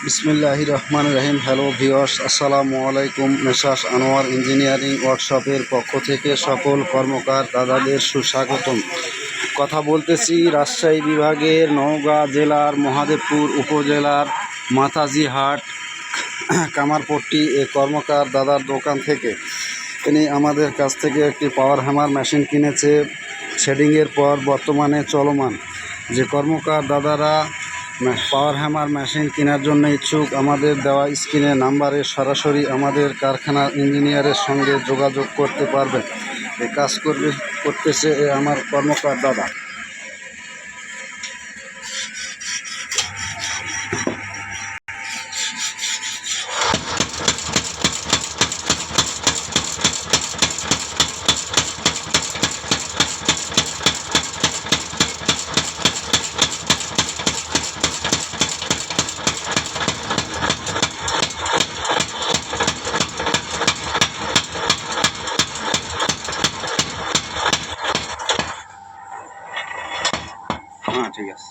বিসমিল্লাহির রহমানির রহিম। Hello viewers, আসসালামু আলাইকুম। মেসার্স আনোয়ার ইঞ্জিনিয়ারিং ওয়ার্কশপের পক্ষ থেকে সকল কর্মকার দাদাদের সুস্বাগতম। কথা বলতেছি রাজশাহী বিভাগের নওগাঁ জেলার মহাদেবপুর উপজেলার মাতাজিহাট কামারপট্টি এ কর্মকার দাদার দোকান থেকে। তিনি আমাদের কাছ থেকে একটি পাওয়ার হ্যামার মেশিন কিনেছে, শেডিংয়ের পর বর্তমানে চলমান। যে কর্মকার দাদারা পাওয়ার হ্যামার মেশিন কেনার জন্য ইচ্ছুক, আমাদের দেওয়া স্ক্রিনের নাম্বারে সরাসরি আমাদের কারখানার ইঞ্জিনিয়ারের সঙ্গে যোগাযোগ করতে পারবেন। এই কাজ করতেছে আমার কর্মকার দাদা। হ্যাঁ, ঠিক আছে।